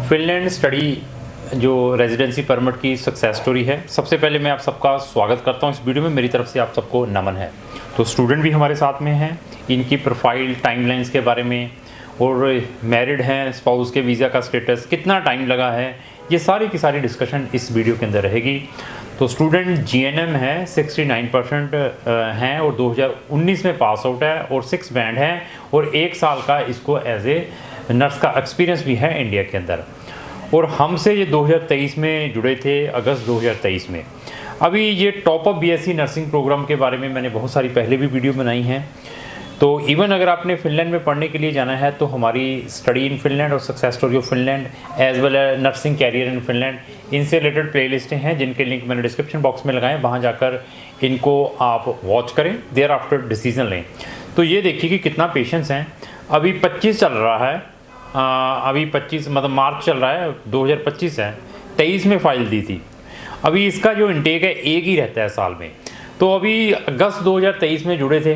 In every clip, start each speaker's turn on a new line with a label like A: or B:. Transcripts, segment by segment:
A: Finland study जो residency permit की success story है। सबसे पहले मैं आप सबका स्वागत करता हूं इस वीडियो में। मेरी तरफ से आप सबको नमन है। तो स्टूडेंट भी हमारे साथ में हैं, इनकी प्रोफाइल, टाइमलाइंस के बारे में, और मैरिड हैं, स्पाउस के वीज़ा का स्टेटस, कितना टाइम लगा है, ये सारी की सारी डिस्कशन इस वीडियो के अंदर रहेगी। तो स्टूडेंट GNM है, 69% हैं और 2019 में पास आउट है और 6 बैंड है और 1 साल का इसको एज ए नर्स का एक्सपीरियंस भी है इंडिया के अंदर। और हमसे ये 2023 में जुड़े थे, अगस्त 2023 में। अभी ये top up BSc nursing program के बारे में मैंने बहुत सारी पहले भी वीडियो बनाई हैं। तो इवन अगर आपने फिनलैंड में पढ़ने के लिए जाना है तो हमारी स्टडी इन फिनलैंड और success story of Finland as well as nursing career in Finland, इनसे रिलेटेड प्लेलिस्टें हैं जिनके लिंक मैंने डिस्क्रिप्शन बॉक्स में लगाए। वहाँ जाकर इनको आप वॉच करें, देयर आफ्टर डिसीजन लें। तो ये देखिए कि कितना पेशेंस हैं। अभी 25 चल रहा है, अभी 25 मतलब मार्च चल रहा है, 2025 है, 23 में फ़ाइल दी थी। अभी इसका जो इनटेक है एक ही रहता है साल में। तो अभी अगस्त 2023 में जुड़े थे।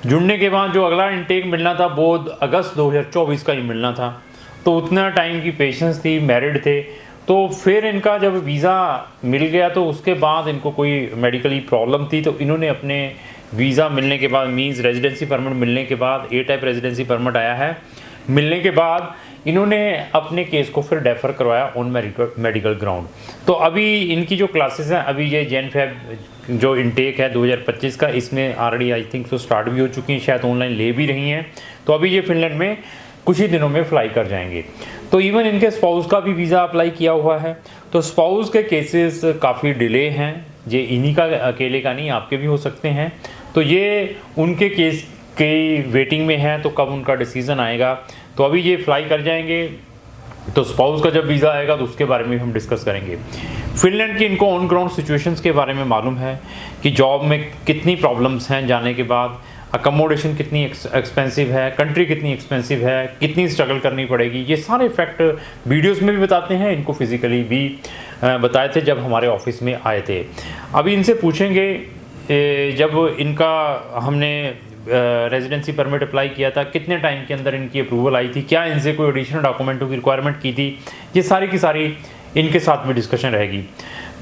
A: जुड़ने के बाद जो अगला इनटेक मिलना था वो अगस्त 2024 का ही मिलना था। तो उतना टाइम की पेशेंस थी, मैरिड थे। तो फिर इनका जब वीज़ा मिल गया तो उसके बाद इनको कोई मेडिकली प्रॉब्लम थी, तो इन्होंने अपने वीज़ा मिलने के बाद, मीन्स रेजिडेंसी परमिट मिलने के बाद, A टाइप रेजिडेंसी परमिट आया है, मिलने के बाद इन्होंने अपने केस को फिर डेफर करवाया ऑन मेडिकल ग्राउंड। तो अभी इनकी जो क्लासेस हैं, अभी ये Jan-Feb जो इनटेक है 2025 का, इसमें already I think so start भी हो चुकी हैं, शायद ऑनलाइन ले भी रही हैं। तो अभी ये फिनलैंड में कुछ ही दिनों में फ्लाई कर जाएंगे। तो इवन इनके स्पाउस का भी वीज़ा अप्लाई किया हुआ है। तो स्पाउस के केसेस काफ़ी डिले हैं, ये इन्हीं का अकेले का नहीं, आपके भी हो सकते हैं। तो ये उनके केस के वेटिंग में है, तो कब उनका डिसीज़न आएगा। तो अभी ये फ्लाई कर जाएंगे। तो स्पाउस का जब वीज़ा आएगा तो उसके बारे में हम डिस्कस करेंगे। फिनलैंड की इनको ऑन ग्राउंड सिचुएशंस के बारे में मालूम है कि जॉब में कितनी प्रॉब्लम्स हैं जाने के बाद, अकोमोडेशन कितनी एक्सपेंसिव है, कंट्री कितनी एक्सपेंसिव है, कितनी स्ट्रगल करनी पड़ेगी। ये सारे फैक्ट वीडियोस में भी बताते हैं, इनको फिजिकली भी बताए थे जब हमारे ऑफिस में आए थे। अभी इनसे पूछेंगे, जब इनका हमने रेजिडेंसी परमिट अप्लाई किया था, कितने टाइम के अंदर इनकी अप्रूवल आई थी, क्या इनसे कोई एडिशनल डॉक्यूमेंटों की रिक्वायरमेंट की थी, ये सारी की सारी इनके साथ में डिस्कशन रहेगी।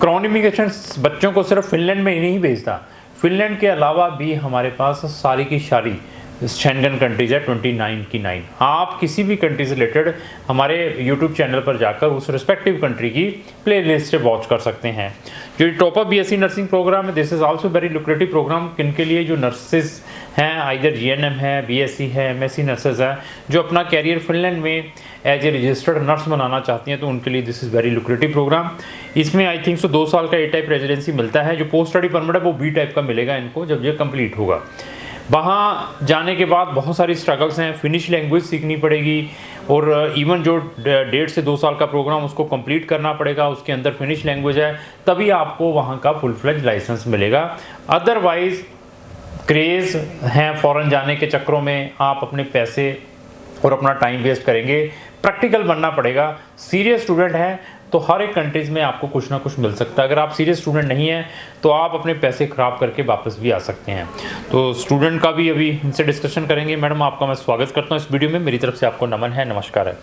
A: क्राउन इमिग्रेशन बच्चों को सिर्फ फिनलैंड में ही नहीं भेजता, फिनलैंड के अलावा भी हमारे पास सारी की सारी शेंगन कंट्रीज है, 29 की 9। आप किसी भी कंट्री से रिलेटेड हमारे YouTube चैनल पर जाकर उस रिस्पेक्टिव कंट्री की प्ले लिस्ट से वॉच कर सकते हैं। जो top up BSc nursing program है, this is also very lucrative program. किनके लिए? जो नर्सेज हैं, आइदर GNM है, BSc है, MSc नर्सेज है, जो अपना कैरियर फिनलैंड में एज ए रजिस्टर्ड नर्स बनाना चाहती हैं, तो उनके लिए this is very lucrative program. इसमें आई थिंक सो 2 साल का A टाइप रेजिडेंसी मिलता है। जो पोस्ट स्टडी परमिट है वो B टाइप का मिलेगा इनको जब ये कंप्लीट होगा। वहाँ जाने के बाद बहुत सारी स्ट्रगल्स हैं, फिनिश लैंग्वेज सीखनी पड़ेगी और इवन जो 1.5 से 2 साल का प्रोग्राम उसको कंप्लीट करना पड़ेगा, उसके अंदर फिनिश लैंग्वेज है, तभी आपको वहाँ का फुल फ्लेज लाइसेंस मिलेगा। अदरवाइज क्रेज़ हैं फॉरेन जाने के चक्करों में आप अपने पैसे और अपना टाइम वेस्ट करेंगे। प्रैक्टिकल बनना पड़ेगा। सीरियस स्टूडेंट हैं तो हर एक कंट्रीज़ में आपको कुछ ना कुछ मिल सकता है। अगर आप सीरियस स्टूडेंट नहीं हैं तो आप अपने पैसे ख़राब करके वापस भी आ सकते हैं। तो स्टूडेंट का भी अभी इनसे डिस्कशन करेंगे। मैडम, आपका मैं स्वागत करता हूँ इस वीडियो में। मेरी तरफ से आपको नमन है, नमस्कार है।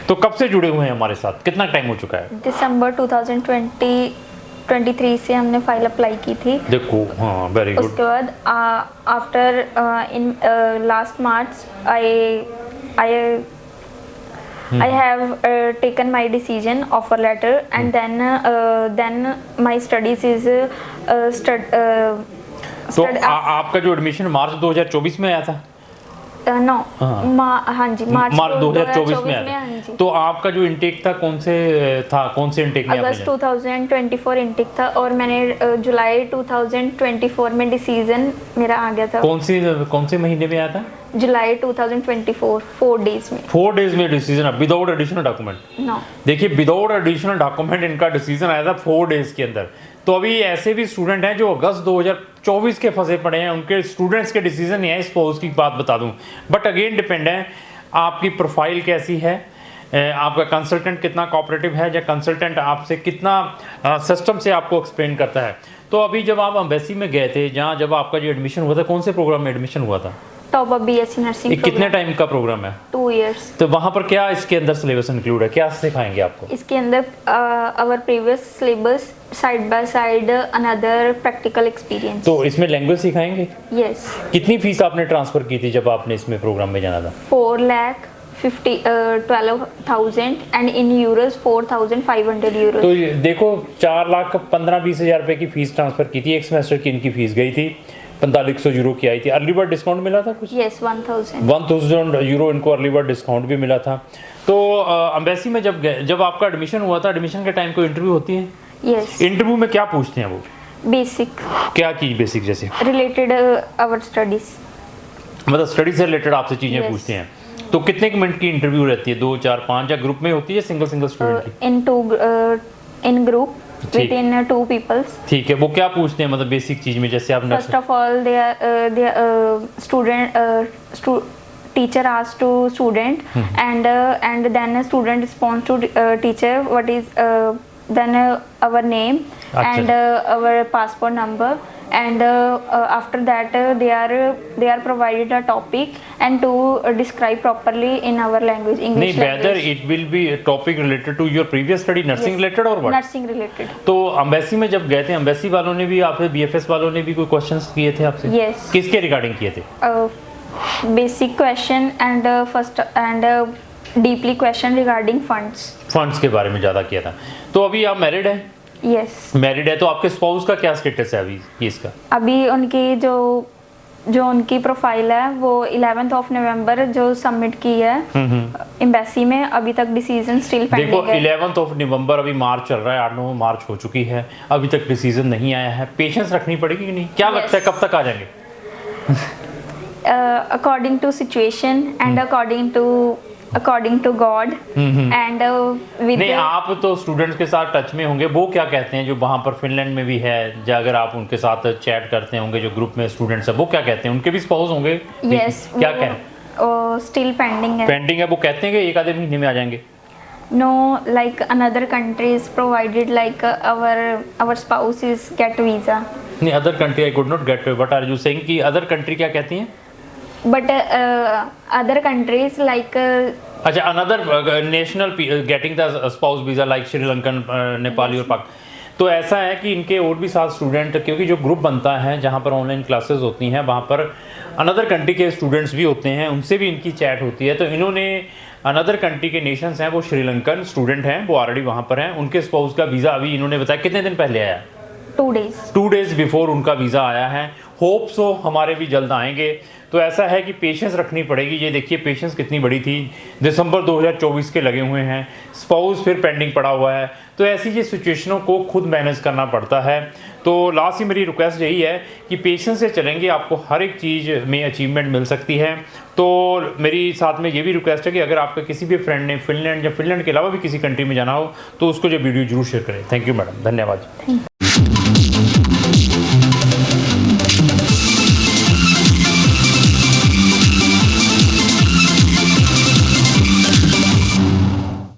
A: तो कब से जुड़े हुए हैं हमारे साथ, कितना टाइम हो चुका है?
B: दिसंबर 2023 से हमने फाइल अप्लाई की थी।
A: देखो, हाँ, वेरी गुड।
B: उसके बाद after in last March I have taken my decision, offer letter, and then my studies is
A: तो आपका जो एडमिशन मार्च 2024 में आया था?
B: नो, हाँ जी, मार्च
A: 2024 में आया था। तो आपका जो इनटेक था कौन से इनटेक में?
B: अगस्त 2024 इनटेक था और मैंने जुलाई 2024 में डिसीजन मेरा आ गया था।
A: कौन से महीने में आया था?
B: जुलाई 2024, 4 डेज में।
A: 4 डेज में decision, without additional document?
B: No.
A: देखिए, विदाउट एडिशनल डॉक्यूमेंट इनका डिसीजन आया था 4 डेज के अंदर। तो अभी ऐसे भी स्टूडेंट हैं जो अगस्त 2024 के फंसे पड़े हैं, उनके स्टूडेंट्स के डिसीजन नहीं है। स्पाउस की बात बता दूं, बट अगेन डिपेंड है आपकी प्रोफाइल कैसी है, आपका कंसल्टेंट कितना कोऑपरेटिव है, या कंसल्टेंट आपसे कितना सिस्टम से आपको एक्सप्लेन करता है। तो अभी जब आप एम्बेसी में गए थे, जहाँ जब आपका जो एडमिशन हुआ था, कौन से प्रोग्राम में एडमिशन हुआ था?
B: Top up BSc nursing.
A: कितने टाइम का प्रोग्राम है?
B: 2 years।
A: तो वहाँ पर क्या इसके अंदर सिलेबस इंक्लूड है, क्या सिखाएंगे आपको?
B: इसके अंदर our previous syllabus side by side another practical experience.
A: तो इसमें लैंग्वेज सिखाएंगे?
B: यस।
A: कितनी फीस आपने ट्रांसफर की थी जब आपने इसमें प्रोग्राम में जाना था?
B: 4,12,000 एंड इन यूरोस 4,500 यूरो।
A: तो देखो 4,15,20,000 रुपए की फीस ट्रांसफर की थी, एक सेमेस्टर की इनकी फीस गई थी 4500 यूरो की आई थी। अर्ली बर्ड डिस्काउंट मिला था कुछ?
B: यस, 1,000
A: यूरो इनको अर्ली बर्ड डिस्काउंट भी मिला था। तो एम्बेसी में जब आपका एडमिशन हुआ था, एडमिशन के टाइम कोई इंटरव्यू होती है?
B: यस।
A: इंटरव्यू में क्या पूछते हैं वो?
B: बेसिक।
A: क्या चीज बेसिक? जैसे
B: रिलेटेड आवर स्टडीज,
A: मतलब स्टडी से रिलेटेड आपसे चीजें
B: Yes.
A: पूछते हैं। तो कितने मिनट की इंटरव्यू रहती है? 2, 4, 5 या ग्रुप में होती है, सिंगल स्टूडेंट की?
B: इन ग्रुप
A: ठीक।
B: With in 2 peoples.
A: ठीक है, वो क्या पूछते हैं मतलब बेसिक चीज में? जैसे आप
B: First of all, teacher asks to student, and then a student responds to teacher what is then our name and our passport number, and after that they are provided a topic and to describe properly in our language,
A: नहीं,
B: English
A: whether
B: language.
A: it will be a topic related to your previous study, nursing
B: Yes.
A: related or what?
B: Nursing related.
A: तो embassy में जब गए थे, embassy वालों ने भी आपसे, BFS वालों ने भी कोई क्वेश्चंस किए थे आपसे?
B: Yes.
A: किसके रिगार्डिंग किए थे?
B: Basic question and first and deeply question regarding funds.
A: Funds के बारे में ज़्यादा किया था। तो अभी आप मैरिड हैं?
B: Yes.
A: मैरिड है, तो आपके स्पाउस का क्या स्टेटस है अभी केस का?
B: अभी उनकी जो उनकी प्रोफाइल है वो 11th of November जो सबमिट की है एम्बेसी में, अभी तक डिसीजन स्टिल
A: देखो
B: पेंडिंग है।
A: 11th of November, अभी मार्च चल रहा है, 8-9 मार्च हो चुकी है, अभी तक डिसीजन नहीं आया है। पेशेंस रखनी पड़ेगी कि नहीं? क्या
B: Yes.
A: लगता है कब तक आ जाएंगे?
B: According to situation and according to God and with
A: नहीं, आप तो स्टूडेंट्स के साथ टच में होंगे, वो क्या कहते हैं जो वहाँ पर फिनलैंड में भी है, जो अगर आप उनके साथ चैट करते होंगे, जो ग्रुप में स्टूडेंट्स है, वो क्या कहते हैं? उनके भी स्पाउस होंगे?
B: yes
A: क्या कहें?
B: स्टिल पेंडिंग है।
A: पेंडिंग है, वो कहते हैं कि 1 आधे महीने में आ जाएंगे।
B: No, like another countries provided like our spouses get visa.
A: नहीं, other country I could not get what are you saying कि अदर कंट्री क्या कहती हैं?
B: But other countries like
A: अच्छा, another national getting the spouse visa like Sri Lankan, Nepali और पाक। तो ऐसा है कि इनके और भी 7 स्टूडेंट, क्योंकि जो ग्रुप बनता है जहाँ पर ऑनलाइन क्लासेस होती हैं, वहाँ पर अनदर कंट्री के स्टूडेंट्स भी होते हैं, उनसे भी इनकी चैट होती है। तो इन्होंने अनदर कंट्री के नेशंस हैं, वो श्रीलंकन स्टूडेंट हैं, वो ऑलरेडी वहाँ पर हैं, उनके स्पाउस का वीज़ा अभी इन्होंने बताया कितने दिन पहले आया?
B: 2 days।
A: 2 days बिफोर उनका वीज़ा आया है। होप सो हमारे भी जल्द आएंगे। तो ऐसा है कि पेशेंस रखनी पड़ेगी। ये देखिए पेशेंस कितनी बड़ी थी, दिसंबर 2024 के लगे हुए हैं, स्पाउस फिर पेंडिंग पड़ा हुआ है। तो ऐसी ये सिचुएशनों को खुद मैनेज करना पड़ता है। तो लास्ट ही मेरी रिक्वेस्ट यही है कि पेशेंस से चलेंगे, आपको हर एक चीज़ में अचीवमेंट मिल सकती है। तो मेरी साथ में ये भी रिक्वेस्ट है कि अगर आपके किसी भी फ्रेंड ने फिनलैंड या फिनलैंड के अलावा भी किसी कंट्री में जाना हो तो उसको जो वीडियो जरूर शेयर करें। थैंक यू मैडम, धन्यवाद।